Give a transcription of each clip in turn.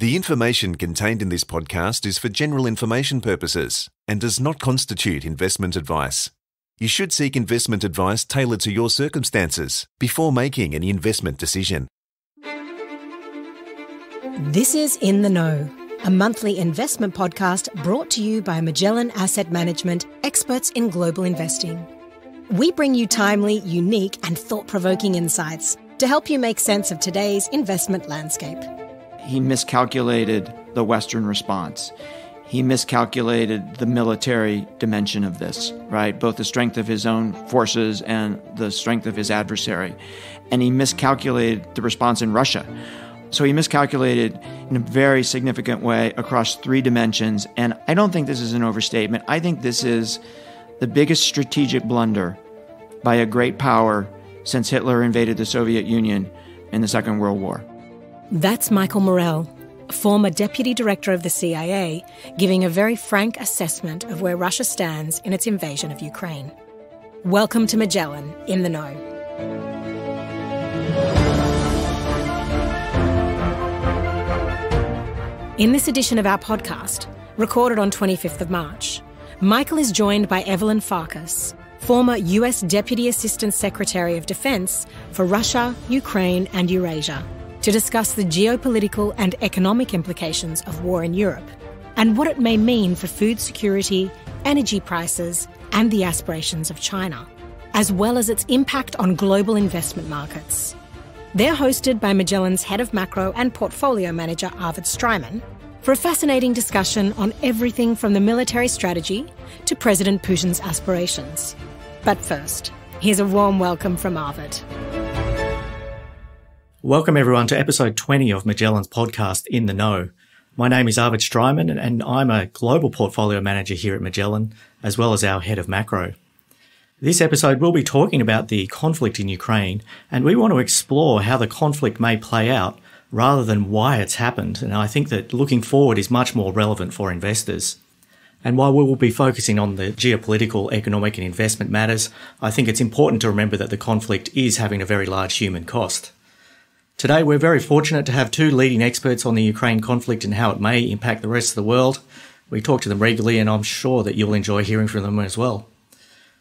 The information contained in this podcast is for general information purposes and does not constitute investment advice. You should seek investment advice tailored to your circumstances before making any investment decision. This is In the Know, a monthly investment podcast brought to you by Magellan Asset Management, experts in global investing. We bring you timely, unique and thought-provoking insights to help you make sense of today's investment landscape. He miscalculated the Western response. He miscalculated the military dimension of this, right? Both the strength of his own forces and the strength of his adversary. And he miscalculated the response in Russia. So he miscalculated in a very significant way across three dimensions. And I don't think this is an overstatement. I think this is the biggest strategic blunder by a great power since Hitler invaded the Soviet Union in the Second World War. That's Michael Morell, former Deputy Director of the CIA, giving a very frank assessment of where Russia stands in its invasion of Ukraine. Welcome to Magellan In the Know. In this edition of our podcast, recorded on 25th of March, Michael is joined by Evelyn Farkas, former US Deputy Assistant Secretary of Defense for Russia, Ukraine and Eurasia, to discuss the geopolitical and economic implications of war in Europe and what it may mean for food security, energy prices, and the aspirations of China, as well as its impact on global investment markets. They're hosted by Magellan's Head of Macro and Portfolio Manager Arvid Streimann for a fascinating discussion on everything from the military strategy to President Putin's aspirations. But first, here's a warm welcome from Arvid. Welcome everyone to episode 20 of Magellan's podcast In the Know. My name is Arvid Streimann and I'm a global portfolio manager here at Magellan, as well as our head of macro. This episode we'll be talking about the conflict in Ukraine, and we want to explore how the conflict may play out rather than why it's happened. And I think that looking forward is much more relevant for investors. And while we will be focusing on the geopolitical, economic and investment matters, I think it's important to remember that the conflict is having a very large human cost. Today, we're very fortunate to have two leading experts on the Ukraine conflict and how it may impact the rest of the world. We talk to them regularly, and I'm sure that you'll enjoy hearing from them as well.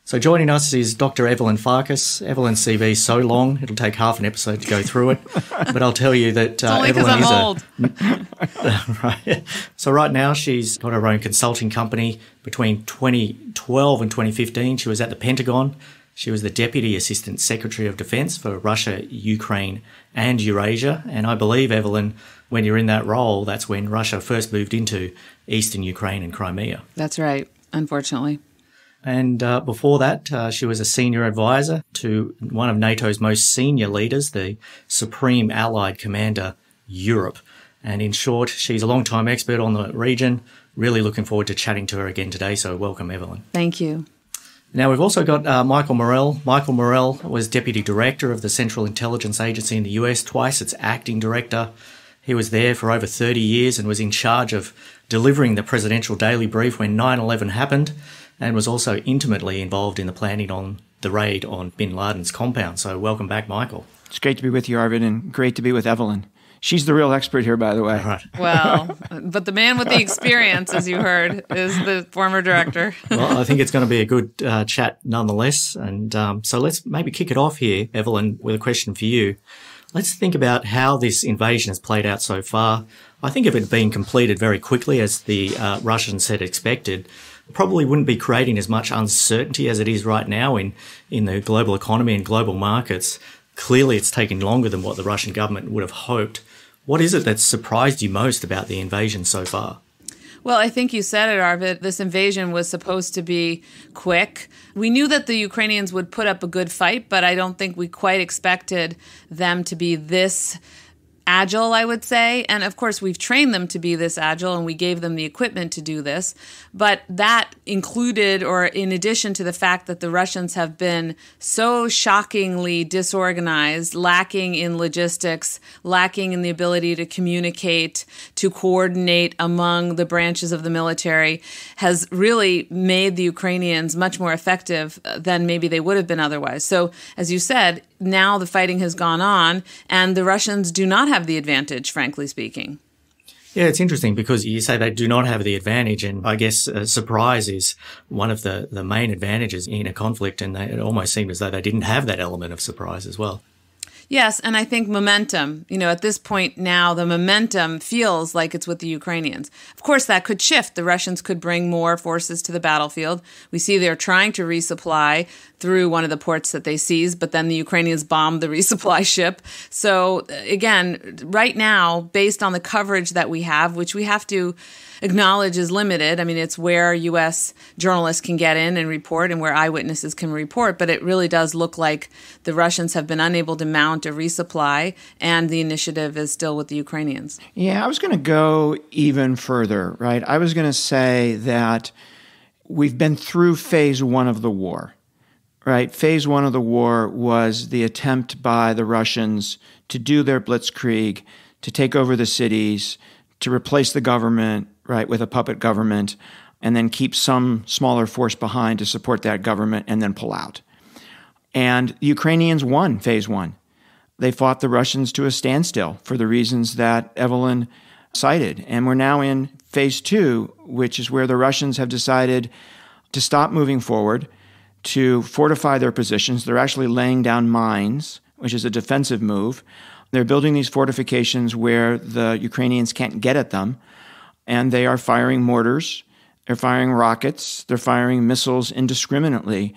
So joining us is Dr. Evelyn Farkas. Evelyn's CV is so long, it'll take half an episode to go through it. But I'll tell you that only because I'm old. Right. So right now, she's got her own consulting company. Between 2012 and 2015, she was at the Pentagon. She was the Deputy Assistant Secretary of Defense for Russia, Ukraine and Eurasia. And I believe, Evelyn, when you're in that role, that's when Russia first moved into eastern Ukraine and Crimea. That's right, unfortunately. And before that, she was a senior advisor to one of NATO's most senior leaders, the Supreme Allied Commander Europe. And in short, she's a long-time expert on the region. Really looking forward to chatting to her again today. So welcome, Evelyn. Thank you. Now, we've also got Michael Morell. Michael Morell was Deputy Director of the Central Intelligence Agency in the US, twice its acting director. He was there for over 30 years and was in charge of delivering the presidential daily brief when 9/11 happened, and was also intimately involved in the planning on the raid on bin Laden's compound. So welcome back, Michael. It's great to be with you, Arvid, and great to be with Evelyn. She's the real expert here, by the way. Right. Well, but the man with the experience, as you heard, is the former director. Well, I think it's going to be a good chat nonetheless. And so let's maybe kick it off here, Evelyn, with a question for you. Let's think about how this invasion has played out so far. I think if it had been completed very quickly, as the Russians had expected, it probably wouldn't be creating as much uncertainty as it is right now in the global economy and global markets. Clearly, it's taken longer than what the Russian government would have hoped. What is it that's surprised you most about the invasion so far? Well, I think you said it, Arvid. This invasion was supposed to be quick. We knew that the Ukrainians would put up a good fight, but I don't think we quite expected them to be this agile, I would say. And of course, we've trained them to be this agile and we gave them the equipment to do this. But that included, or in addition to the fact that the Russians have been so shockingly disorganized, lacking in logistics, lacking in the ability to communicate, to coordinate among the branches of the military, has really made the Ukrainians much more effective than maybe they would have been otherwise. So, as you said, now the fighting has gone on, and the Russians do not have the advantage, frankly speaking. Yeah, it's interesting because you say they do not have the advantage, and I guess surprise is one of the main advantages in a conflict, and it almost seemed as though they didn't have that element of surprise as well. Yes, and I think momentum, at this point now, the momentum feels like it's with the Ukrainians. Of course, that could shift. The Russians could bring more forces to the battlefield. We see they're trying to resupply through one of the ports that they seized, but then the Ukrainians bombed the resupply ship. So again, right now, based on the coverage that we have, which we have to acknowledge is limited. I mean, it's where U.S. journalists can get in and report and where eyewitnesses can report, but it really does look like the Russians have been unable to mount a resupply, and the initiative is still with the Ukrainians. Yeah, I was going to go even further, right? I was going to say that we've been through phase one of the war, right? Phase one of the war was the attempt by the Russians to do their blitzkrieg, to take over the cities, to replace the government, right, with a puppet government, and then keep some smaller force behind to support that government and then pull out. And the Ukrainians won phase one. They fought the Russians to a standstill for the reasons that Evelyn cited. And we're now in phase two, which is where the Russians have decided to stop moving forward, to fortify their positions. They're actually laying down mines, which is a defensive move. They're building these fortifications where the Ukrainians can't get at them, and they are firing mortars, they're firing rockets, they're firing missiles indiscriminately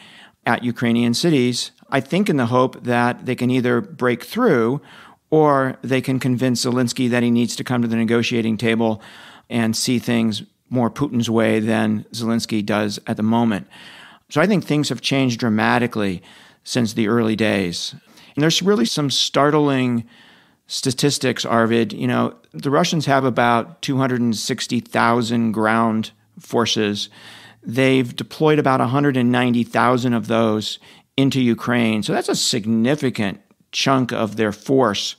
at Ukrainian cities, I think in the hope that they can either break through or they can convince Zelensky that he needs to come to the negotiating table and see things more Putin's way than Zelensky does at the moment. So I think things have changed dramatically since the early days. And there's really some startling statistics, Arvid. The Russians have about 260,000 ground forces. They've deployed about 190,000 of those into Ukraine. So that's a significant chunk of their force.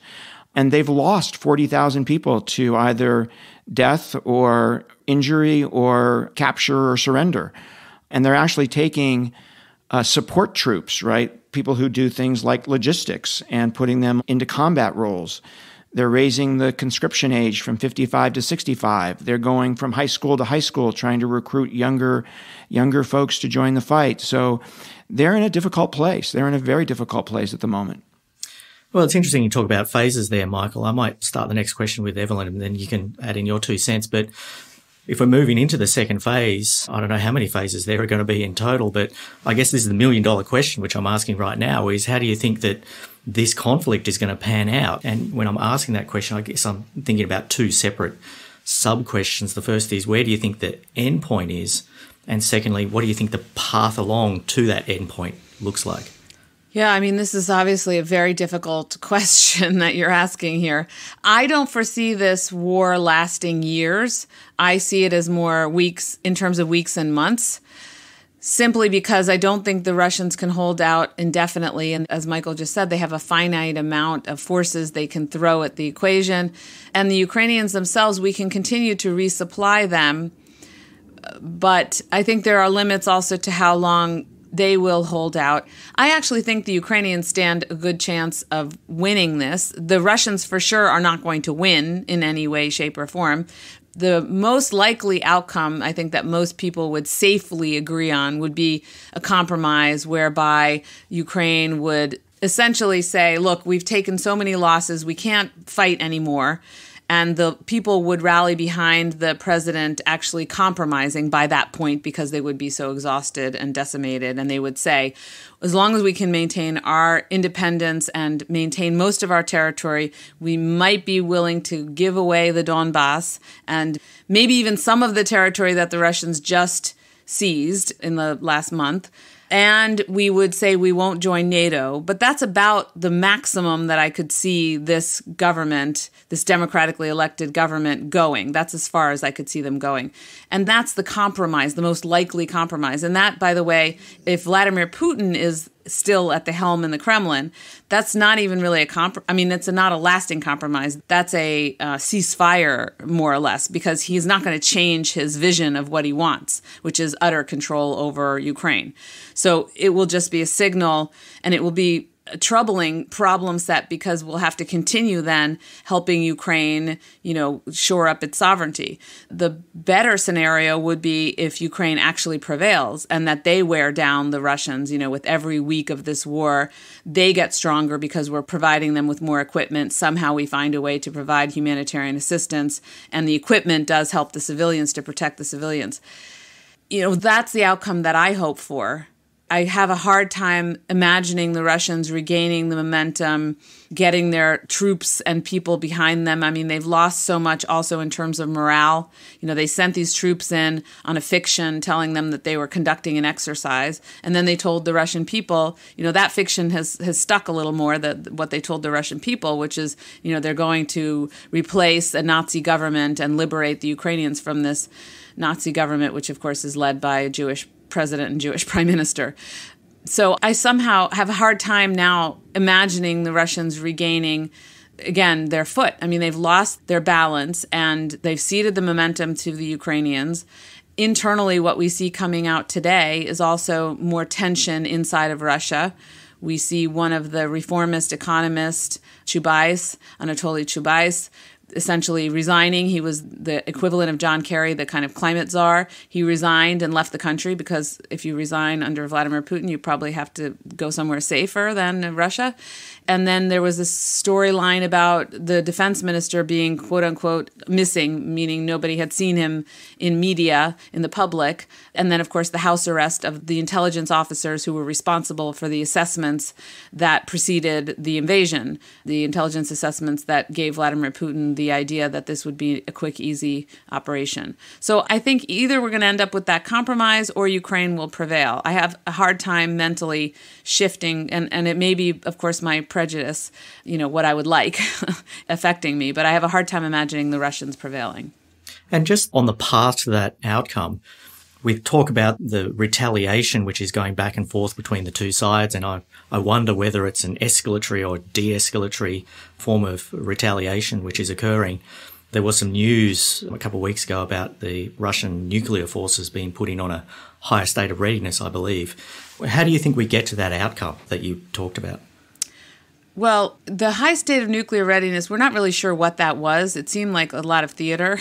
And they've lost 40,000 people to either death or injury or capture or surrender. And they're actually taking support troops, right? People who do things like logistics and putting them into combat roles. They're raising the conscription age from 55 to 65. They're going from high school to high school, trying to recruit younger folks to join the fight. So they're in a difficult place. They're in a very difficult place at the moment. Well, it's interesting you talk about phases there, Michael. I might start the next question with Evelyn, and then you can add in your 2 cents. But if we're moving into the second phase, I don't know how many phases there are going to be in total, but I guess this is the $1,000,000 question, which I'm asking right now, is how do you think that this conflict is going to pan out? And when I'm asking that question, I guess I'm thinking about 2 separate sub-questions. The first is, where do you think the end point is? And secondly, what do you think the path along to that end point looks like? Yeah, I mean, this is obviously a very difficult question that you're asking here. I don't foresee this war lasting years. I see it as more weeks, in terms of weeks and months, simply because I don't think the Russians can hold out indefinitely. And as Michael just said, they have a finite amount of forces they can throw at the equation. And the Ukrainians themselves, we can continue to resupply them. But I think there are limits also to how long they will hold out. I actually think the Ukrainians stand a good chance of winning this. The Russians for sure are not going to win in any way, shape, or form. The most likely outcome, I think, that most people would safely agree on would be a compromise whereby Ukraine would essentially say, look, we've taken so many losses, we can't fight anymore. And the people would rally behind the president actually compromising by that point because they would be so exhausted and decimated. And they would say, as long as we can maintain our independence and maintain most of our territory, we might be willing to give away the Donbass and maybe even some of the territory that the Russians just seized in the last month. And we would say we won't join NATO. But that's about the maximum that I could see this government, this democratically elected government, going. That's as far as I could see them going. And that's the compromise, the most likely compromise. And that, by the way, if Vladimir Putin is still at the helm in the Kremlin, that's not even really a it's not a lasting compromise. That's a ceasefire, more or less, because he's not going to change his vision of what he wants, which is utter control over Ukraine. So it will just be a signal, and it will be troubling problem set because we'll have to continue then helping Ukraine, shore up its sovereignty. The better scenario would be if Ukraine actually prevails and that they wear down the Russians, with every week of this war, they get stronger because we're providing them with more equipment. Somehow we find a way to provide humanitarian assistance, and the equipment does help the civilians to protect the civilians. That's the outcome that I hope for. I have a hard time imagining the Russians regaining the momentum, getting their troops and people behind them. I mean, they've lost so much also in terms of morale. They sent these troops in on a fiction telling them that they were conducting an exercise. And then they told the Russian people, that fiction has stuck a little more, what they told the Russian people, which is, they're going to replace a Nazi government and liberate the Ukrainians from this Nazi government, which of course is led by a Jewish president and Jewish prime minister. So I somehow have a hard time now imagining the Russians regaining, again, their foot. I mean, they've lost their balance and they've ceded the momentum to the Ukrainians. Internally, what we see coming out today is also more tension inside of Russia. We see one of the reformist economists, Anatoly Chubais, essentially resigning. He was the equivalent of John Kerry, the kind of climate czar. He resigned and left the country because if you resign under Vladimir Putin, you probably have to go somewhere safer than Russia. And then there was this storyline about the defense minister being, quote unquote, missing, meaning nobody had seen him in media, in the public. And then, of course, the house arrest of the intelligence officers who were responsible for the assessments that preceded the invasion, the intelligence assessments that gave Vladimir Putin the idea that this would be a quick, easy operation. So I think either we're going to end up with that compromise or Ukraine will prevail. I have a hard time mentally shifting, and it may be, of course, my prejudice, what I would like affecting me, but I have a hard time imagining the Russians prevailing. And just on the path to that outcome, we talk about the retaliation, which is going back and forth between the two sides, and I wonder whether it's an escalatory or de-escalatory form of retaliation which is occurring. There was some news a couple of weeks ago about the Russian nuclear forces being put in on a higher state of readiness, I believe. How do you think we get to that outcome that you talked about? Well, the high state of nuclear readiness, we're not really sure what that was. It seemed like a lot of theater.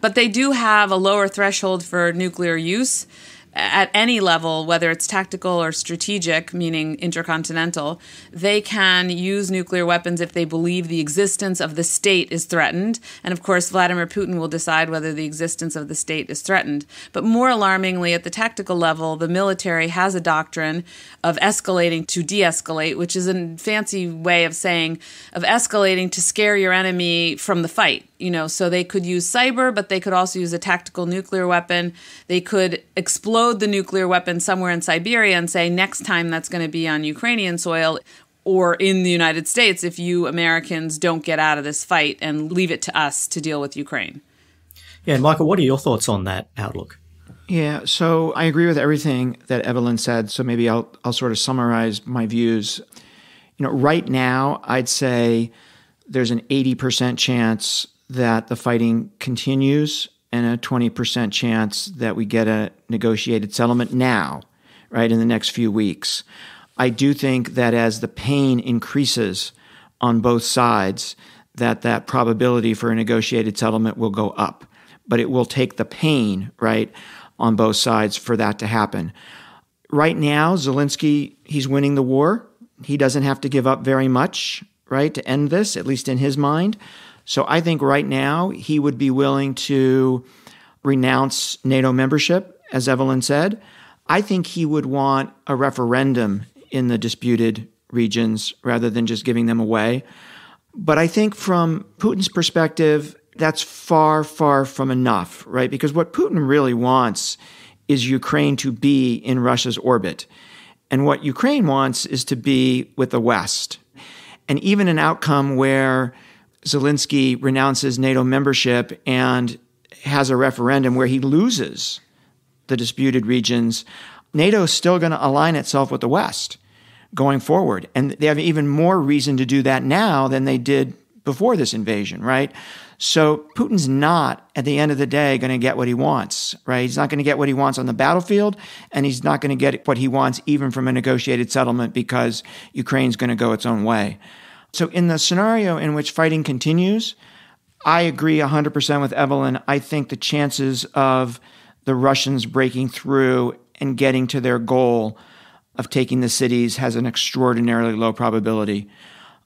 But they do have a lower threshold for nuclear use at any level, whether it's tactical or strategic, meaning intercontinental. They can use nuclear weapons if they believe the existence of the state is threatened. And of course, Vladimir Putin will decide whether the existence of the state is threatened. But more alarmingly, at the tactical level, the military has a doctrine of escalating to de-escalate, which is a fancy way of saying of escalating to scare your enemy from the fight. So they could use cyber, but they could also use a tactical nuclear weapon. They could explode the nuclear weapon somewhere in Siberia and say next time that's going to be on Ukrainian soil or in the United States if you Americans don't get out of this fight and leave it to us to deal with Ukraine. Yeah, and Michael, what are your thoughts on that outlook? Yeah, so I agree with everything that Evelyn said, so maybe I'll sort of summarize my views. Right now, I'd say there's an 80% chance that the fighting continues and a 20% chance that we get a negotiated settlement now, right, in the next few weeks. I do think that as the pain increases on both sides, that probability for a negotiated settlement will go up. But it will take the pain, right, on both sides for that to happen. Right now, Zelensky, he's winning the war. He doesn't have to give up very much, right, to end this, at least in his mind. So I think right now he would be willing to renounce NATO membership, as Evelyn said. I think he would want a referendum in the disputed regions rather than just giving them away. But I think from Putin's perspective, that's far, far from enough, right? Because what Putin really wants is Ukraine to be in Russia's orbit. And what Ukraine wants is to be with the West. And even an outcome where Zelensky renounces NATO membership and has a referendum where he loses the disputed regions, NATO is still going to align itself with the West going forward. And they have even more reason to do that now than they did before this invasion, right? So Putin's not, at the end of the day, going to get what he wants, right? He's not going to get what he wants on the battlefield, and he's not going to get what he wants even from a negotiated settlement because Ukraine's going to go its own way. So in the scenario in which fighting continues, I agree 100% with Evelyn. I think the chances of the Russians breaking through and getting to their goal of taking the cities has an extraordinarily low probability.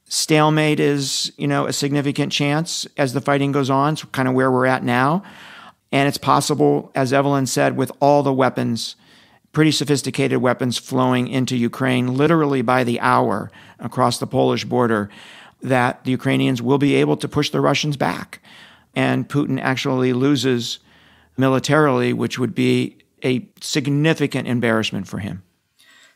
Stalemate is, a significant chance as the fighting goes on. It's kind of where we're at now. And it's possible, as Evelyn said, with all the weapons, pretty sophisticated weapons flowing into Ukraine literally by the hour across the Polish border, that the Ukrainians will be able to push the Russians back. And Putin actually loses militarily, which would be a significant embarrassment for him.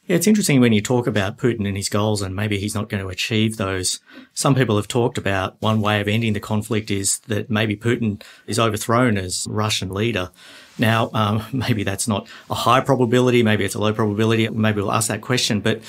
Yeah, it's interesting when you talk about Putin and his goals and maybe he's not going to achieve those. Some people have talked about one way of ending the conflict is that maybe Putin is overthrown as Russian leader. Now, maybe that's not a high probability, maybe it's a low probability. Maybe we'll ask that question. But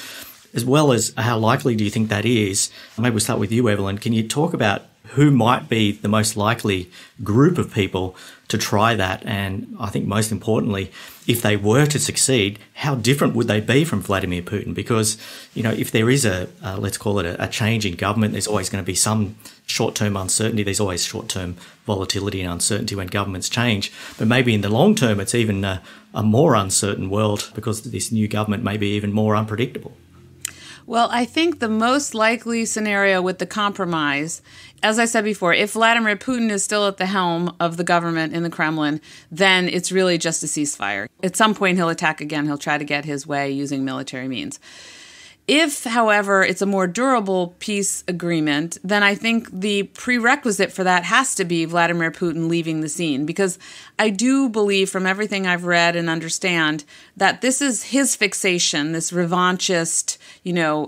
as well as how likely do you think that is, maybe we'll start with you, Evelyn. Can you talk about who might be the most likely group of people to try that? And I think most importantly, if they were to succeed, how different would they be from Vladimir Putin? Because, if there is let's call it a change in government, there's always going to be some short-term uncertainty. There's always short-term volatility and uncertainty when governments change. But maybe in the long term, it's even a more uncertain world because this new government may be even more unpredictable. Well, I think the most likely scenario with the compromise, as I said before, if Vladimir Putin is still at the helm of the government in the Kremlin, then it's really just a ceasefire. At some point, he'll attack again. He'll try to get his way using military means. If, however, it's a more durable peace agreement, then I think the prerequisite for that has to be Vladimir Putin leaving the scene, because I do believe from everything I've read and understand that this is his fixation, this revanchist,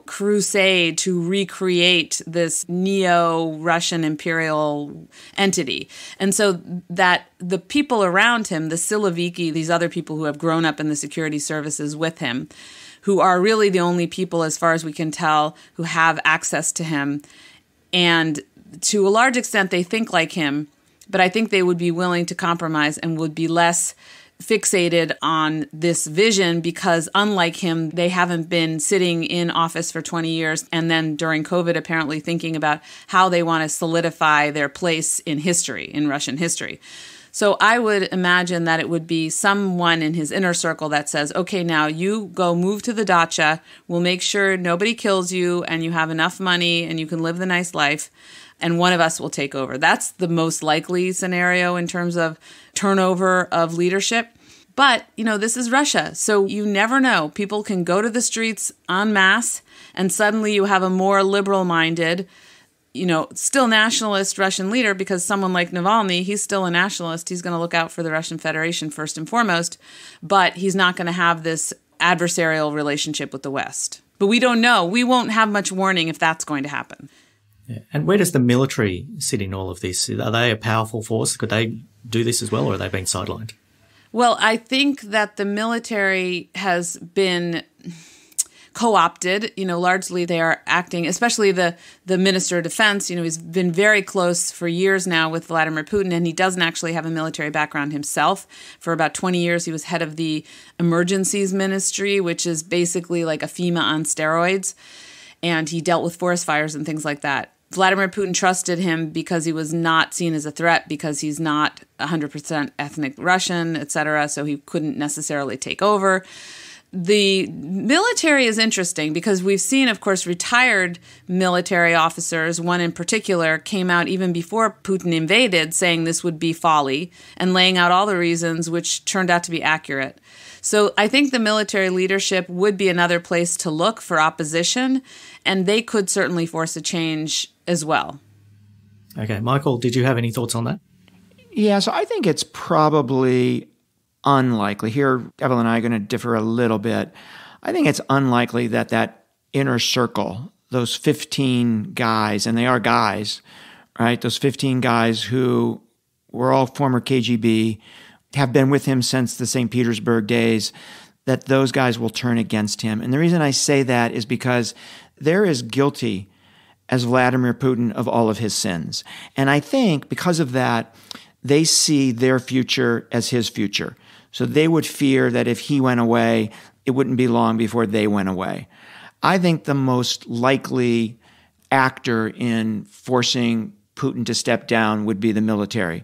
crusade to recreate this neo-Russian imperial entity. And so that the people around him, the Siloviki, these other people who have grown up in the security services with him, who are really the only people, as far as we can tell, who have access to him. And to a large extent, they think like him, but I think they would be willing to compromise and would be less fixated on this vision because, unlike him, they haven't been sitting in office for 20 years and then during COVID apparently thinking about how they want to solidify their place in history, in Russian history. So I would imagine that it would be someone in his inner circle that says, okay, now you go move to the dacha. We'll make sure nobody kills you and you have enough money and you can live the nice life. And one of us will take over. That's the most likely scenario in terms of turnover of leadership. But, this is Russia. So you never know. People can go to the streets en masse and suddenly you have a more liberal-minded, still nationalist Russian leader, because someone like Navalny, he's still a nationalist. He's going to look out for the Russian Federation first and foremost, but he's not going to have this adversarial relationship with the West. But we don't know. We won't have much warning if that's going to happen. Yeah. And where does the military sit in all of this? Are they a powerful force? Could they do this as well, or are they being sidelined? Well, I think that the military has been co-opted. Largely they are acting, especially the Minister of Defense, he's been very close for years now with Vladimir Putin, and he doesn't actually have a military background himself. For about 20 years, he was head of the Emergencies Ministry, which is basically like a FEMA on steroids, and he dealt with forest fires and things like that. Vladimir Putin trusted him because he was not seen as a threat, because he's not 100% ethnic Russian, etc., so he couldn't necessarily take over. The military is interesting because we've seen, of course, retired military officers. One in particular came out even before Putin invaded saying this would be folly and laying out all the reasons, which turned out to be accurate. So I think the military leadership would be another place to look for opposition, and they could certainly force a change as well. Okay. Michael, did you have any thoughts on that? Yeah, so I think it's probably unlikely. Here, Evelyn and I are going to differ a little bit. I think it's unlikely that inner circle, those 15 guys, and they are guys, right? Those 15 guys who were all former KGB, have been with him since the St. Petersburg days, that those guys will turn against him. And the reason I say that is because they're as guilty as Vladimir Putin of all of his sins. And I think because of that, they see their future as his future. So they would fear that if he went away, it wouldn't be long before they went away. I think the most likely actor in forcing Putin to step down would be the military.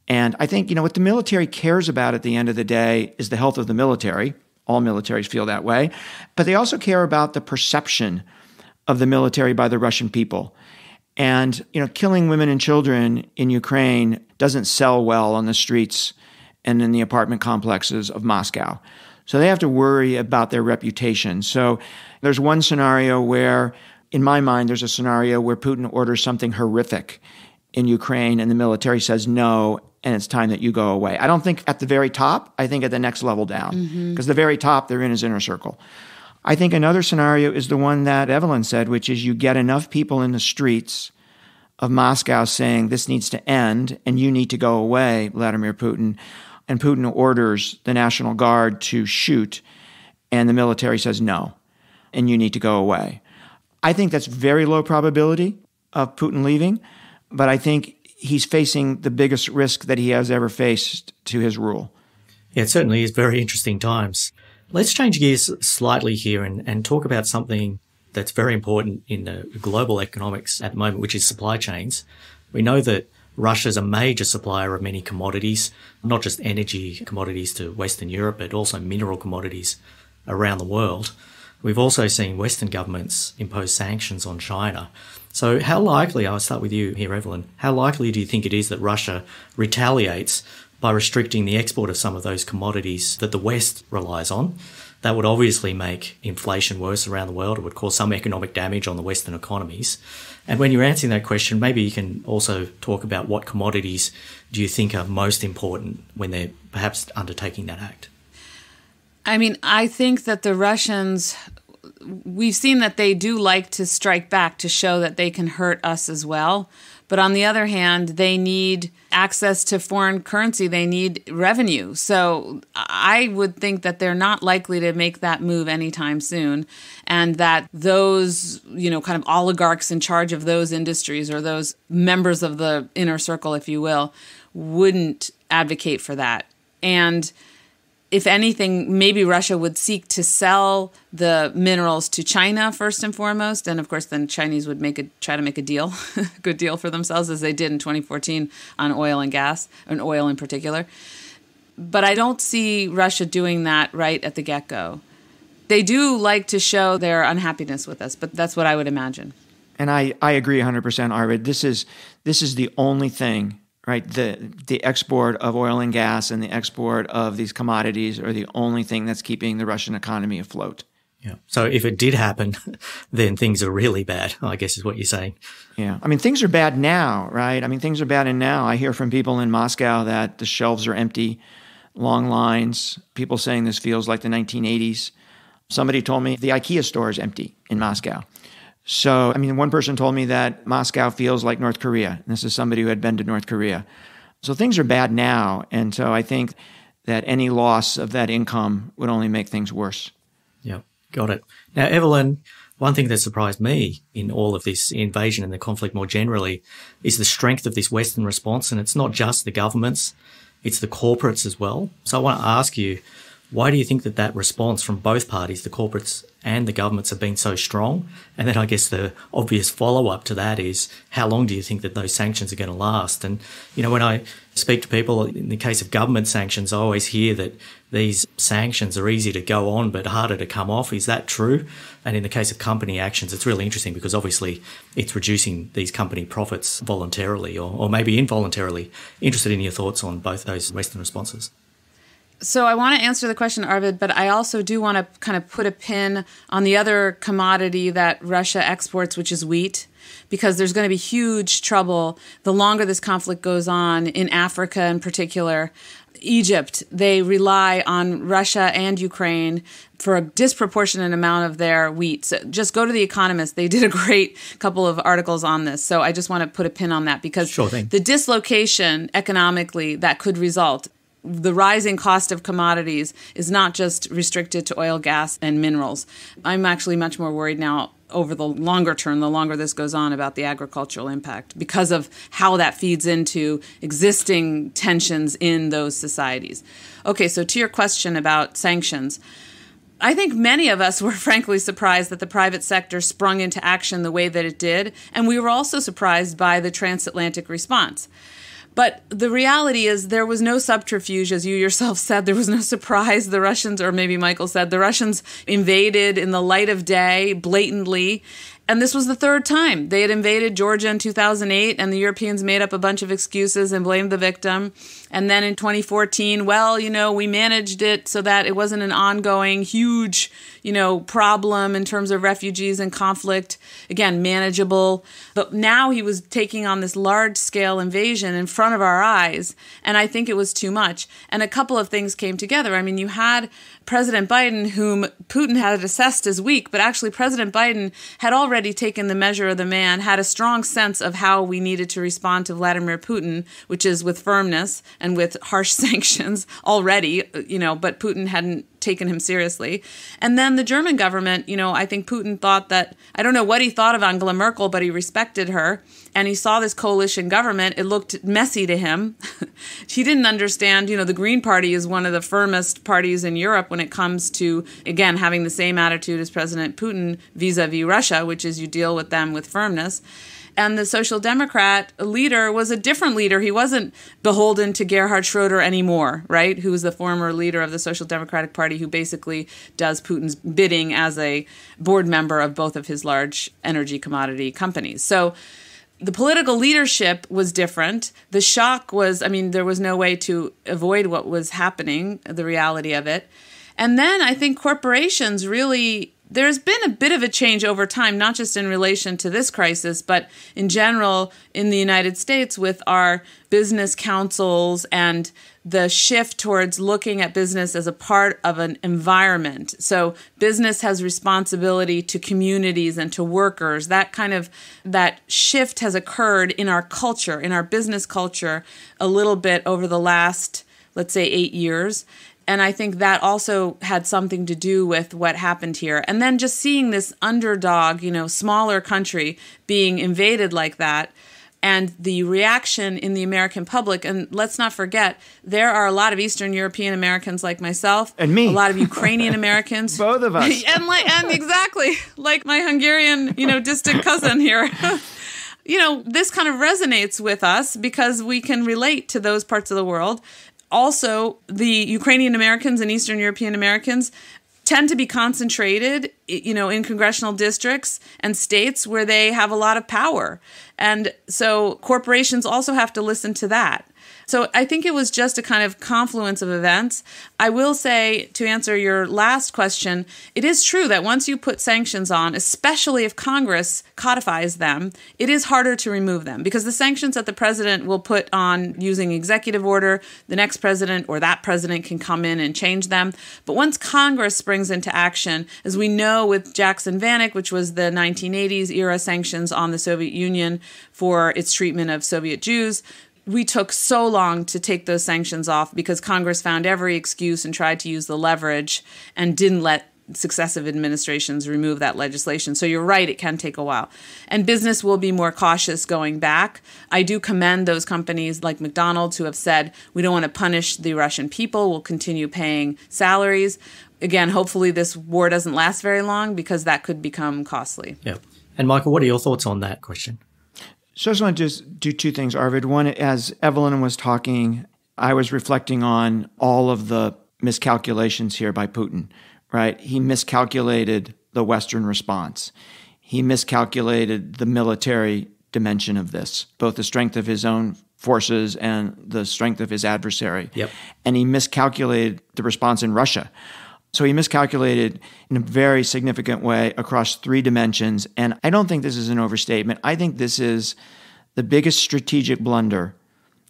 And I think, what the military cares about at the end of the day is the health of the military. All militaries feel that way. But they also care about the perception of the military by the Russian people. And, killing women and children in Ukraine doesn't sell well on the streets and in the apartment complexes of Moscow. So they have to worry about their reputation. So there's one scenario where, in my mind, there's a scenario where Putin orders something horrific in Ukraine and the military says no, and it's time that you go away. I don't think at the very top. I think at the next level down. Because the very top, they're in his inner circle. I think another scenario is the one that Evelyn said, which is you get enough people in the streets of Moscow saying this needs to end and you need to go away, Vladimir Putin, and Putin orders the National Guard to shoot and the military says no, and you need to go away. I think that's very low probability of Putin leaving, but I think he's facing the biggest risk that he has ever faced to his rule. Yeah, it certainly is very interesting times. Let's change gears slightly here and talk about something that's very important in the global economics at the moment, which is supply chains. We know that Russia is a major supplier of many commodities, not just energy commodities to Western Europe, but also mineral commodities around the world. We've also seen Western governments impose sanctions on China. So how likely, I'll start with you here, Evelyn, how likely do you think it is that Russia retaliates by restricting the export of some of those commodities that the West relies on? That would obviously make inflation worse around the world. It would cause some economic damage on the Western economies. And when you're answering that question, maybe you can also talk about what commodities do you think are most important when they're perhaps undertaking that act? I mean, I think that the Russians, we've seen that they do like to strike back to show that they can hurt us as well. But on the other hand, they need access to foreign currency. They need revenue. So I would think that they're not likely to make that move anytime soon. And that those, kind of oligarchs in charge of those industries or those members of the inner circle, if you will, wouldn't advocate for that. And if anything, maybe Russia would seek to sell the minerals to China first and foremost. And of course, then Chinese would try to make a deal, a good deal for themselves, as they did in 2014 on oil and gas, and oil in particular. But I don't see Russia doing that right at the get-go. They do like to show their unhappiness with us, but that's what I would imagine. And I agree 100%, Arvid. This is the only thing, right? The export of oil and gas and the export of these commodities are the only thing that's keeping the Russian economy afloat. Yeah. So if it did happen, then things are really bad, I guess is what you're saying. Yeah. I mean, things are bad now, right? I mean, things are bad now. I hear from people in Moscow that the shelves are empty, long lines, people saying this feels like the 1980s. Somebody told me the IKEA store is empty in Moscow. So, I mean, one person told me that Moscow feels like North Korea. This is somebody who had been to North Korea. So things are bad now. And so I think that any loss of that income would only make things worse. Yeah, got it. Now, Evelyn, one thing that surprised me in all of this invasion and the conflict more generally is the strength of this Western response. And it's not just the governments, it's the corporates as well. So I want to ask you, why do you think that response from both parties, the corporates and the governments, have been so strong? And then I guess the obvious follow-up to that is, how long do you think that those sanctions are going to last? And, when I speak to people, in the case of government sanctions, I always hear that these sanctions are easy to go on but harder to come off. Is that true? And in the case of company actions, it's really interesting because obviously it's reducing these company profits voluntarily or maybe involuntarily. Interested in your thoughts on both those Western responses. So I want to answer the question, Arvid, but I also do want to kind of put a pin on the other commodity that Russia exports, which is wheat, because there's going to be huge trouble the longer this conflict goes on in Africa in particular. Egypt, they rely on Russia and Ukraine for a disproportionate amount of their wheat. So just go to The Economist. They did a great couple of articles on this. So I just want to put a pin on that because the dislocation economically that could result, the rising cost of commodities, is not just restricted to oil, gas, and minerals. I'm actually much more worried now over the longer term, the longer this goes on, about the agricultural impact because of how that feeds into existing tensions in those societies. Okay, so to your question about sanctions, I think many of us were frankly surprised that the private sector sprung into action the way that it did, and we were also surprised by the transatlantic response. But the reality is there was no subterfuge, as you yourself said. There was no surprise. The Russians, or maybe Michael said, the Russians invaded in the light of day, blatantly. And this was the third time. They had invaded Georgia in 2008, and the Europeans made up a bunch of excuses and blamed the victim. And then in 2014, we managed it so that it wasn't an ongoing, huge, problem in terms of refugees and conflict. Again, manageable. But now he was taking on this large-scale invasion in front of our eyes, and I think it was too much. And a couple of things came together. I mean, you had President Biden, whom Putin had assessed as weak, but actually President Biden had already taken the measure of the man, had a strong sense of how we needed to respond to Vladimir Putin, which is with firmness and with harsh sanctions already, but Putin hadn't taken him seriously. And then the German government, I think Putin thought that, I don't know what he thought of Angela Merkel, but he respected her. And he saw this coalition government. It looked messy to him. He didn't understand, the Green Party is one of the firmest parties in Europe when it comes to, again, having the same attitude as President Putin vis-a-vis Russia, which is you deal with them with firmness. And the Social Democrat leader was a different leader. He wasn't beholden to Gerhard Schroeder anymore, right? Who was the former leader of the Social Democratic Party, who basically does Putin's bidding as a board member of both of his large energy commodity companies. So the political leadership was different. The shock was, there was no way to avoid what was happening, the reality of it. And then I think corporations really, there's been a bit of a change over time, not just in relation to this crisis, but in general in the United States with our business councils and the shift towards looking at business as a part of an environment. So business has responsibility to communities and to workers. That shift has occurred in our culture, in our business culture, a little bit over the last, let's say, 8 years. And I think that also had something to do with what happened here. And then just seeing this underdog, smaller country being invaded like that, and the reaction in the American public. And let's not forget, there are a lot of Eastern European Americans like myself. And me. A lot of Ukrainian Americans. Both of us. and exactly, like my Hungarian, distant cousin here. This kind of resonates with us because we can relate to those parts of the world. Also, the Ukrainian Americans and Eastern European Americans tend to be concentrated, in congressional districts and states where they have a lot of power. And so corporations also have to listen to that. So I think it was just a kind of confluence of events. I will say, to answer your last question, it is true that once you put sanctions on, especially if Congress codifies them, it is harder to remove them because the sanctions that the president will put on using executive order, the next president or that president can come in and change them. But once Congress springs into action, as we know with Jackson-Vanik, which was the 1980s era sanctions on the Soviet Union for its treatment of Soviet Jews, we took so long to take those sanctions off because Congress found every excuse and tried to use the leverage and didn't let successive administrations remove that legislation. So you're right, it can take a while. And business will be more cautious going back. I do commend those companies like McDonald's who have said, we don't want to punish the Russian people, we'll continue paying salaries. Again, hopefully this war doesn't last very long because that could become costly. Yeah. And Michael, what are your thoughts on that question? So I just want to just do two things, Arvid. One, as Evelyn was talking, I was reflecting on all of the miscalculations here by Putin, right? He miscalculated the Western response. He miscalculated the military dimension of this, both the strength of his own forces and the strength of his adversary. Yep. And he miscalculated the response in Russia. So he miscalculated in a very significant way across 3 dimensions. And I don't think this is an overstatement. I think this is the biggest strategic blunder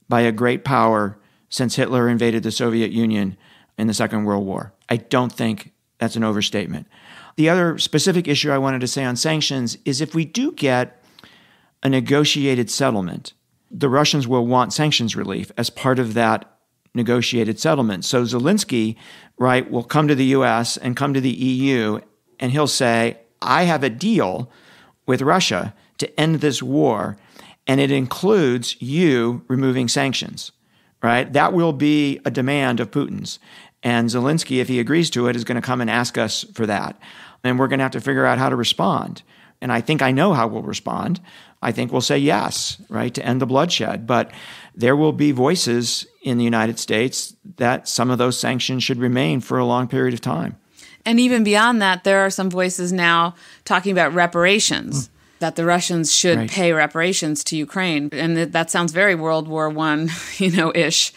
by a great power since Hitler invaded the Soviet Union in the Second World War. I don't think that's an overstatement. The other specific issue I wanted to say on sanctions is if we do get a negotiated settlement, the Russians will want sanctions relief as part of that negotiated settlement. So Zelensky, right, will come to the U.S. and come to the EU, and he'll say, I have a deal with Russia to end this war, and it includes you removing sanctions, right? That will be a demand of Putin's. And Zelensky, if he agrees to it, is going to come and ask us for that. And we're going to have to figure out how to respond. And I think I know how we'll respond. I think we'll say yes, right, to end the bloodshed. But there will be voices in the United States that some of those sanctions should remain for a long period of time. And even beyond that, there are some voices now talking about reparations, that the Russians should pay reparations to Ukraine. And that sounds very World War I, ish.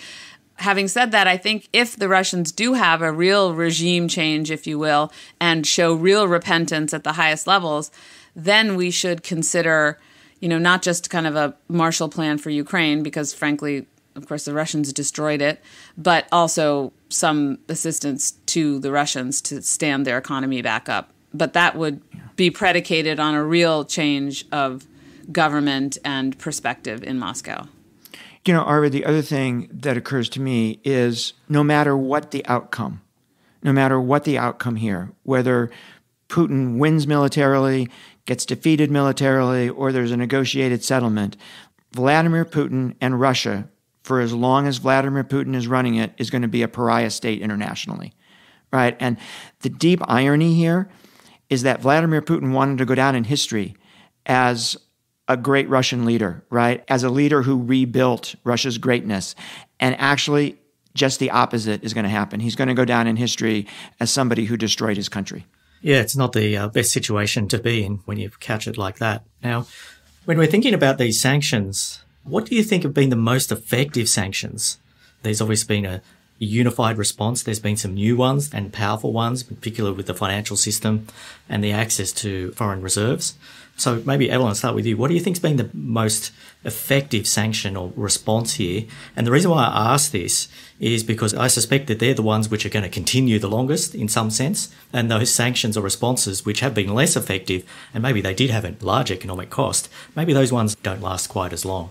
Having said that, I think if the Russians do have a real regime change, if you will, and show real repentance at the highest levels, then we should consider, not just kind of a Marshall Plan for Ukraine, because frankly, of course, the Russians destroyed it, but also some assistance to the Russians to stand their economy back up. But that would be predicated on a real change of government and perspective in Moscow. Arvid, the other thing that occurs to me is no matter what the outcome here, whether Putin wins militarily, gets defeated militarily, or there's a negotiated settlement, Vladimir Putin and Russia, for as long as Vladimir Putin is running it, is going to be a pariah state internationally, right? And the deep irony here is that Vladimir Putin wanted to go down in history as a great Russian leader, right? As a leader who rebuilt Russia's greatness. And actually, just the opposite is going to happen. He's going to go down in history as somebody who destroyed his country. Yeah, it's not the best situation to be in when you couch it like that. Now, when we're thinking about these sanctions, what do you think have been the most effective sanctions? There's obviously been a unified response. There's been some new ones and powerful ones, particularly with the financial system and the access to foreign reserves. So maybe, Evelyn, I'll start with you. What do you think has been the most effective sanction or response here? And the reason why I ask this is because I suspect that they're the ones which are going to continue the longest in some sense. And those sanctions or responses which have been less effective, and maybe they did have a large economic cost, maybe those ones don't last quite as long.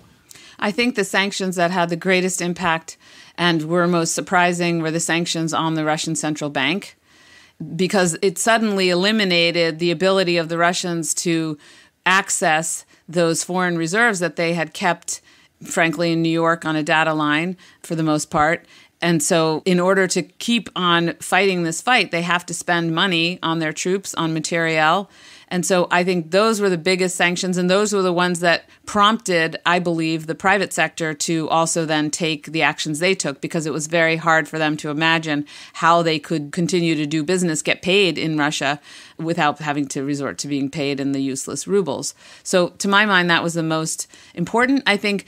I think the sanctions that had the greatest impact and were most surprising were the sanctions on the Russian central bank, because it suddenly eliminated the ability of the Russians to access those foreign reserves that they had kept, frankly, in New York on a data line for the most part. And so in order to keep on fighting this fight, they have to spend money on their troops, on materiel. And so I think those were the biggest sanctions, and those were the ones that prompted, I believe, the private sector to also then take the actions they took, because it was very hard for them to imagine how they could continue to do business, get paid in Russia without having to resort to being paid in the useless rubles. So to my mind, that was the most important. I think,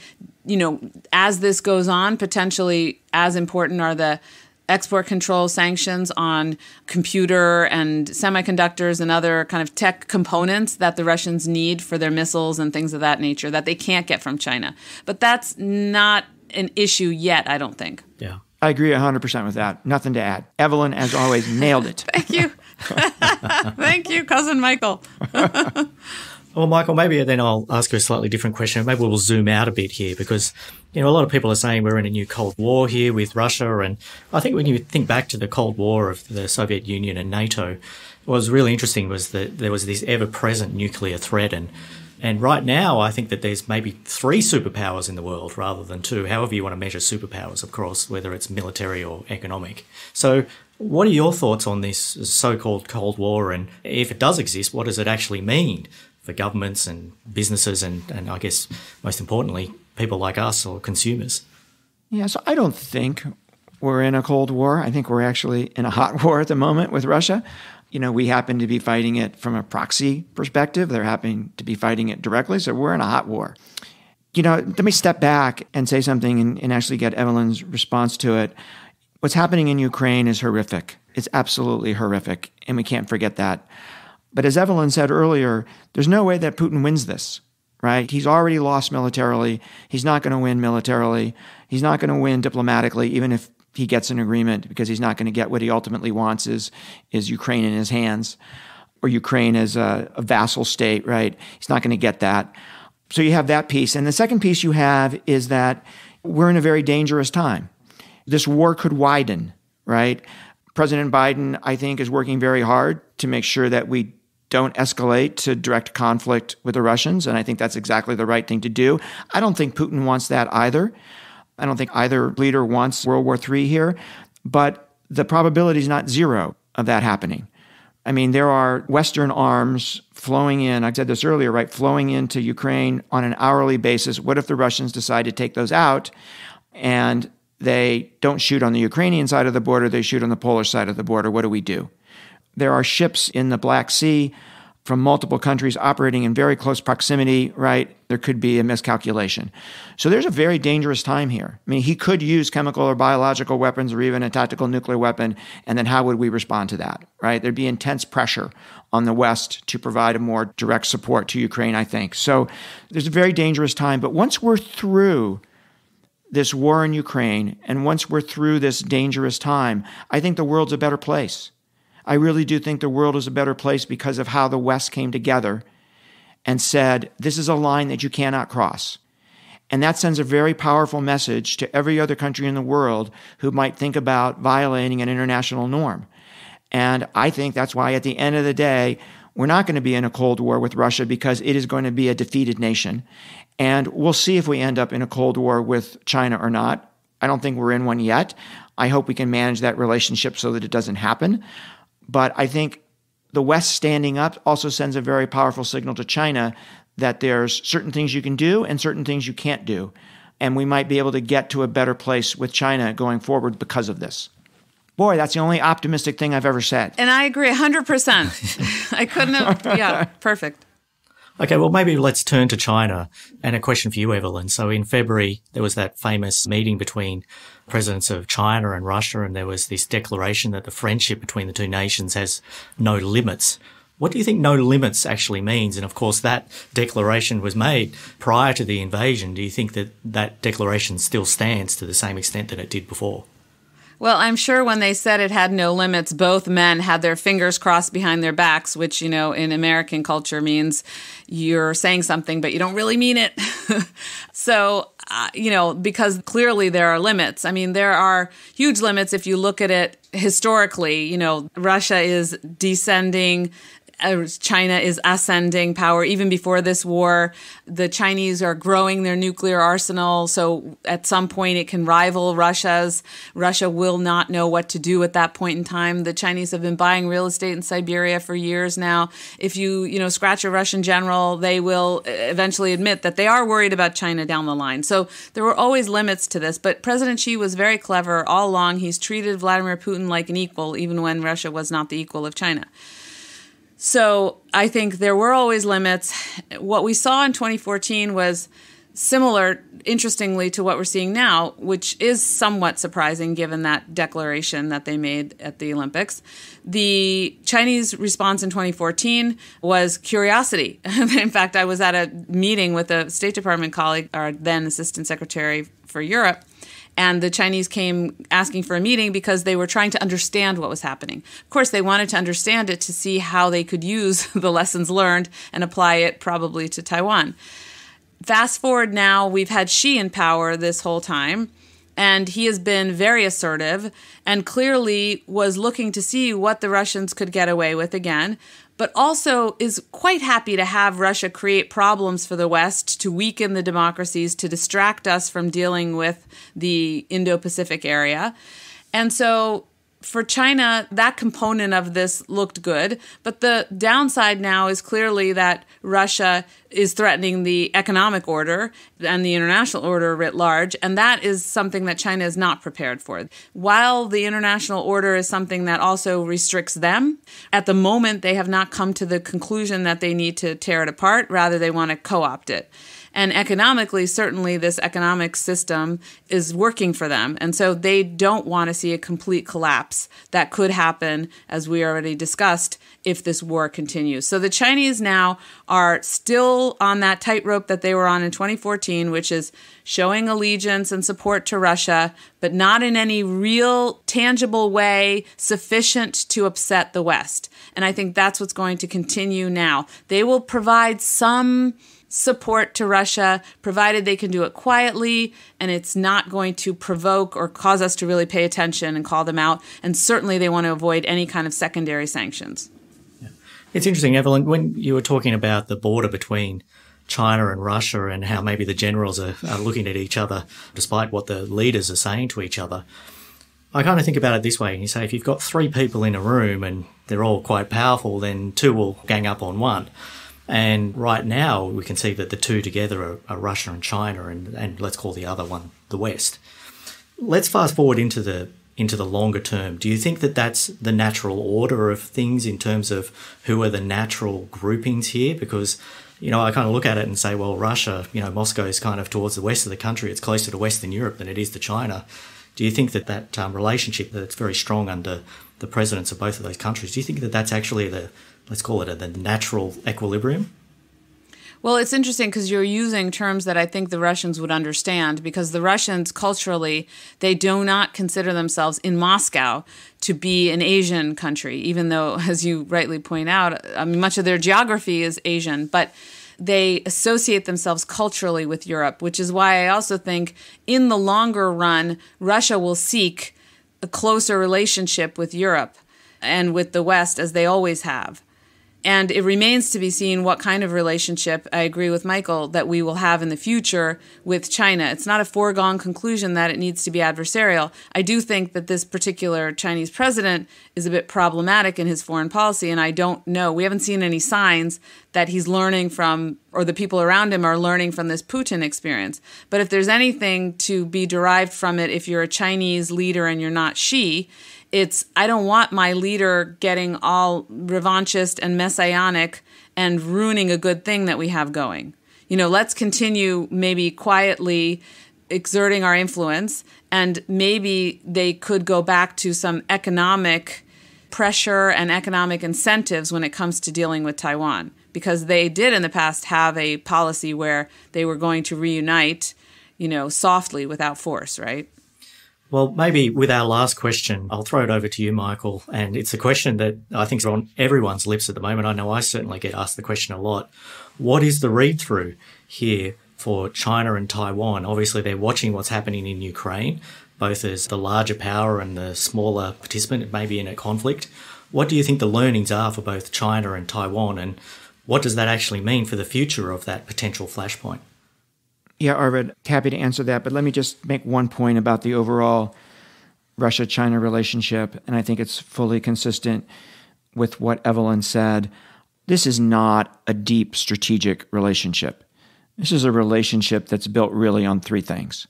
as this goes on, potentially as important are the export control sanctions on computer and semiconductors and other kind of tech components that the Russians need for their missiles and things of that nature that they can't get from China. But that's not an issue yet, I don't think. Yeah. I agree 100% with that. Nothing to add. Evelyn, as always, nailed it. Thank you. Thank you, Cousin Michael. Well, Michael, maybe then I'll ask you a slightly different question. Maybe we'll zoom out a bit here because, a lot of people are saying we're in a new Cold War here with Russia. And I think when you think back to the Cold War of the Soviet Union and NATO, what was really interesting was that there was this ever-present nuclear threat. And right now, I think that there's maybe 3 superpowers in the world rather than 2, however you want to measure superpowers, of course, whether it's military or economic. So what are your thoughts on this so-called Cold War? And if it does exist, what does it actually mean for governments and businesses and I guess most importantly, people like us or consumers? Yeah, so I don't think we're in a Cold War. I think we're actually in a hot war at the moment with Russia. We happen to be fighting it from a proxy perspective. They're happening to be fighting it directly, so we're in a hot war. Let me step back and say something and actually get Evelyn's response to it. What's happening in Ukraine is horrific. It's absolutely horrific, and we can't forget that. But as Evelyn said earlier, there's no way that Putin wins this, right? He's already lost militarily. He's not going to win militarily. He's not going to win diplomatically, even if he gets an agreement, because he's not going to get what he ultimately wants is Ukraine in his hands, or Ukraine as a vassal state, right? He's not going to get that. So you have that piece. And the second piece you have is that we're in a very dangerous time. This war could widen, right? President Biden, I think, is working very hard to make sure that we don't escalate to direct conflict with the Russians, and I think that's exactly the right thing to do. I don't think Putin wants that either. I don't think either leader wants World War III here, but the probability is not zero of that happening. I mean, there are Western arms flowing in, I said this earlier, right, flowing into Ukraine on an hourly basis. What if the Russians decide to take those out and they don't shoot on the Ukrainian side of the border, they shoot on the Polish side of the border? What do we do? There are ships in the Black Sea from multiple countries operating in very close proximity, right? There could be a miscalculation. So there's a very dangerous time here. I mean, he could use chemical or biological weapons or even a tactical nuclear weapon, and then how would we respond to that, right? There'd be intense pressure on the West to provide a more direct support to Ukraine, I think. So there's a very dangerous time. But once we're through this war in Ukraine, and once we're through this dangerous time, I think the world's a better place. I really do think the world is a better place because of how the West came together and said, this is a line that you cannot cross. And that sends a very powerful message to every other country in the world who might think about violating an international norm. And I think that's why at the end of the day, we're not going to be in a Cold War with Russia because it is going to be a defeated nation. And we'll see if we end up in a Cold War with China or not. I don't think we're in one yet. I hope we can manage that relationship so that it doesn't happen. But I think the West standing up also sends a very powerful signal to China that there's certain things you can do and certain things you can't do. And we might be able to get to a better place with China going forward because of this. Boy, that's the only optimistic thing I've ever said. And I agree 100%. I couldn't have, yeah, perfect. Okay, well, maybe let's turn to China. And a question for you, Evelyn. So in February, there was that famous meeting between presidents of China and Russia, and there was this declaration that the friendship between the two nations has no limits. What do you think no limits actually means? And of course, that declaration was made prior to the invasion. Do you think that that declaration still stands to the same extent that it did before? Well, I'm sure when they said it had no limits, both men had their fingers crossed behind their backs, which, you know, in American culture means you're saying something, but you don't really mean it. So, because clearly there are limits. I mean, there are huge limits if you look at it historically. Russia is descending. China is ascending power. Even before this war, the Chinese are growing their nuclear arsenal. So at some point it can rival Russia's. Russia will not know what to do at that point in time. The Chinese have been buying real estate in Siberia for years now. If you scratch a Russian general, they will eventually admit that they are worried about China down the line. So there were always limits to this. But President Xi was very clever all along. He's treated Vladimir Putin like an equal, even when Russia was not the equal of China. So I think there were always limits. What we saw in 2014 was similar, interestingly, to what we're seeing now, which is somewhat surprising given that declaration that they made at the Olympics. The Chinese response in 2014 was curiosity. In fact, I was at a meeting with a State Department colleague, our then Assistant Secretary for Europe, and the Chinese came asking for a meeting because they were trying to understand what was happening. Of course, they wanted to understand it to see how they could use the lessons learned and apply it probably to Taiwan. Fast forward now, we've had Xi in power this whole time, and he has been very assertive and clearly was looking to see what the Russians could get away with again, but also is quite happy to have Russia create problems for the West, to weaken the democracies, to distract us from dealing with the Indo-Pacific area. And so for China, that component of this looked good. But the downside now is clearly that Russia is threatening the economic order and the international order writ large. And that is something that China is not prepared for. While the international order is something that also restricts them, at the moment they have not come to the conclusion that they need to tear it apart. Rather, they want to co-opt it. And economically, certainly this economic system is working for them. And so they don't want to see a complete collapse that could happen, as we already discussed, if this war continues. So the Chinese now are still on that tightrope that they were on in 2014, which is showing allegiance and support to Russia, but not in any real tangible way sufficient to upset the West. And I think that's what's going to continue now. They will provide some support to Russia, provided they can do it quietly and it's not going to provoke or cause us to really pay attention and call them out. And certainly they want to avoid any kind of secondary sanctions. Yeah. It's interesting, Evelyn, when you were talking about the border between China and Russia and how maybe the generals are looking at each other despite what the leaders are saying to each other, I kind of think about it this way. You say if you've got three people in a room and they're all quite powerful, then two will gang up on one. And right now we can see that the two together are Russia and China and let's call the other one the West. Let's fast forward into the longer term. Do you think that that's the natural order of things in terms of who are the natural groupings here? Because, I kind of look at it and say, well, Russia, Moscow is kind of towards the west of the country. It's closer to Western Europe than it is to China. Do you think that relationship that's very strong under the presidents of both of those countries, do you think that that's actually let's call it the natural equilibrium? Well, it's interesting because you're using terms that I think the Russians would understand, because the Russians culturally, they do not consider themselves in Moscow to be an Asian country, even though, as you rightly point out, much of their geography is Asian, but they associate themselves culturally with Europe, which is why I also think in the longer run, Russia will seek a closer relationship with Europe and with the West, as they always have. And it remains to be seen what kind of relationship, I agree with Michael, that we will have in the future with China. It's not a foregone conclusion that it needs to be adversarial. I do think that this particular Chinese president is a bit problematic in his foreign policy, and I don't know. We haven't seen any signs that he's learning from, or the people around him are learning from this Putin experience. But if there's anything to be derived from it, if you're a Chinese leader and you're not Xi, it's, I don't want my leader getting all revanchist and messianic and ruining a good thing that we have going. Let's continue maybe quietly exerting our influence, and maybe they could go back to some economic pressure and economic incentives when it comes to dealing with Taiwan, because they did in the past have a policy where they were going to reunite, softly without force, right? Well, maybe with our last question, I'll throw it over to you, Michael. And it's a question that I think is on everyone's lips at the moment. I know I certainly get asked the question a lot. What is the read-through here for China and Taiwan? Obviously, they're watching what's happening in Ukraine, both as the larger power and the smaller participant, maybe in a conflict. What do you think the learnings are for both China and Taiwan? And what does that actually mean for the future of that potential flashpoint? Yeah, Arvid, happy to answer that, but let me just make one point about the overall Russia-China relationship, and I think it's fully consistent with what Evelyn said. This is not a deep strategic relationship. This is a relationship that's built really on three things.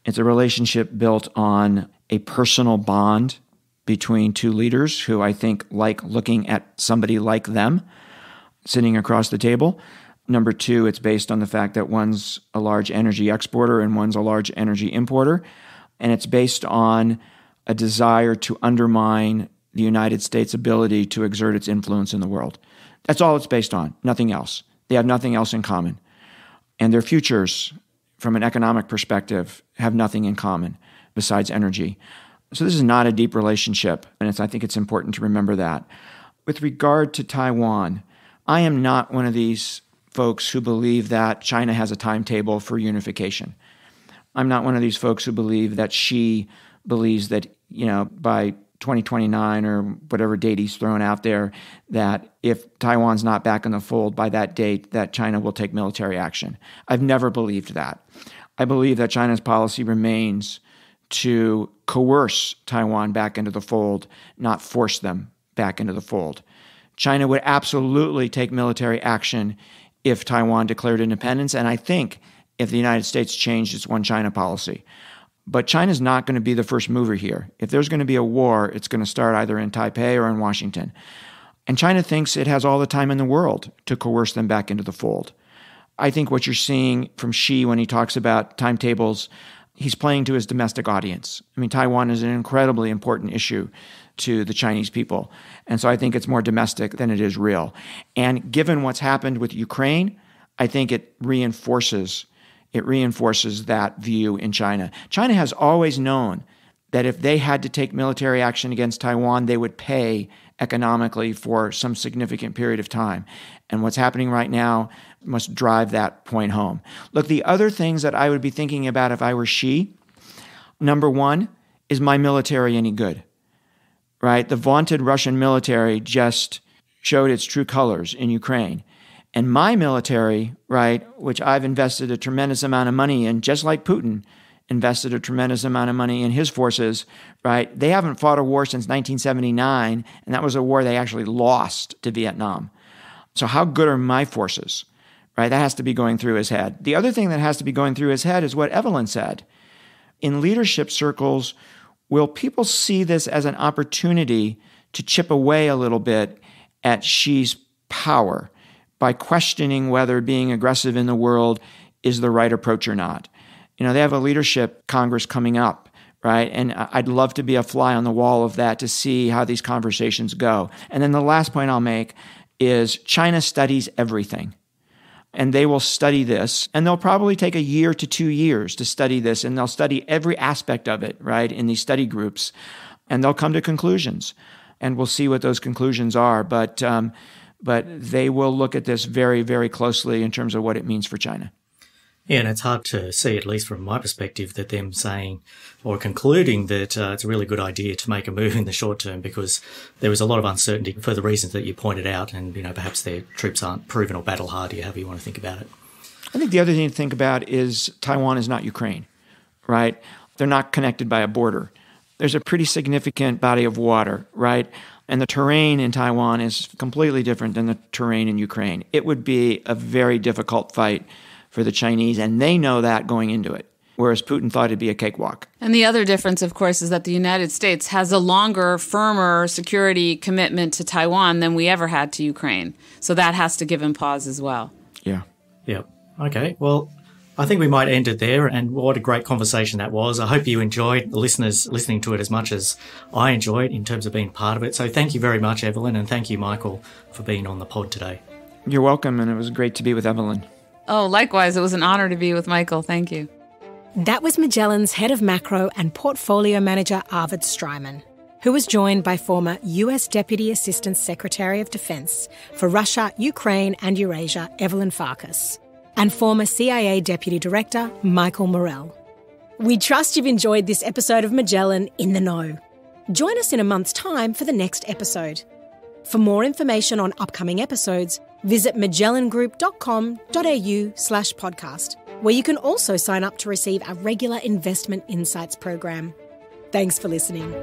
It's a relationship built on a personal bond between two leaders who I think like looking at somebody like them sitting across the table. Number two, it's based on the fact that one's a large energy exporter and one's a large energy importer. And it's based on a desire to undermine the United States' ability to exert its influence in the world. That's all it's based on, nothing else. They have nothing else in common. And their futures, from an economic perspective, have nothing in common besides energy. So this is not a deep relationship, and I think it's important to remember that. With regard to Taiwan, I am not one of these folks who believe that China has a timetable for unification. I'm not one of these folks who believe that Xi believes that, by 2029 or whatever date he's thrown out there, that if Taiwan's not back in the fold by that date, that China will take military action. I've never believed that. I believe that China's policy remains to coerce Taiwan back into the fold, not force them back into the fold. China would absolutely take military action if Taiwan declared independence, and I think if the United States changed its one China policy. But China's not going to be the first mover here. If there's going to be a war, it's going to start either in Taipei or in Washington. And China thinks it has all the time in the world to coerce them back into the fold. I think what you're seeing from Xi when he talks about timetables, he's playing to his domestic audience. I mean, Taiwan is an incredibly important issue to the Chinese people. And so I think it's more domestic than it is real. And given what's happened with Ukraine, I think it reinforces that view in China. China has always known that if they had to take military action against Taiwan, they would pay economically for some significant period of time. And what's happening right now must drive that point home. Look, the other things that I would be thinking about if I were Xi, number one, is my military any good? Right? The vaunted Russian military just showed its true colors in Ukraine. And my military, right, which I've invested a tremendous amount of money in, just like Putin invested a tremendous amount of money in his forces, right? They haven't fought a war since 1979, and that was a war they actually lost to Vietnam. So how good are my forces, right? That has to be going through his head. The other thing that has to be going through his head is what Evelyn said. In leadership circles, will people see this as an opportunity to chip away a little bit at Xi's power by questioning whether being aggressive in the world is the right approach or not? You know, they have a leadership Congress coming up, right? And I'd love to be a fly on the wall of that to see how these conversations go. And then the last point I'll make is China studies everything. And they will study this, and they'll probably take 1 year to 2 years to study this, and they'll study every aspect of it, right, in these study groups. And they'll come to conclusions, and we'll see what those conclusions are. But they will look at this very, very closely in terms of what it means for China. Yeah, and it's hard to see, at least from my perspective, that them saying or concluding that it's a really good idea to make a move in the short term, because there is a lot of uncertainty for the reasons that you pointed out, and perhaps their troops aren't proven or battle hardy, however you want to think about it. I think the other thing to think about is Taiwan is not Ukraine, right? They're not connected by a border. There's a pretty significant body of water, right? And the terrain in Taiwan is completely different than the terrain in Ukraine. It would be a very difficult fight for the Chinese, and they know that going into it, whereas Putin thought it'd be a cakewalk. And the other difference, of course, is that the United States has a longer, firmer security commitment to Taiwan than we ever had to Ukraine. So that has to give him pause as well. Yeah. Yeah. Okay. Well, I think we might end it there, and what a great conversation that was. I hope you enjoyed, the listeners listening to it as much as I enjoyed in terms of being part of it. So thank you very much, Evelyn, and thank you, Michael, for being on the pod today. You're welcome, and it was great to be with Evelyn. Oh, likewise. It was an honor to be with Michael. Thank you. That was Magellan's head of macro and portfolio manager Arvid Streimann, who was joined by former US Deputy Assistant Secretary of Defense for Russia, Ukraine and Eurasia Evelyn Farkas, and former CIA Deputy Director Michael Morell. We trust you've enjoyed this episode of Magellan in the Know. Join us in a month's time for the next episode. For more information on upcoming episodes, visit magellangroup.com.au/podcast, where you can also sign up to receive our regular Investment Insights program. Thanks for listening.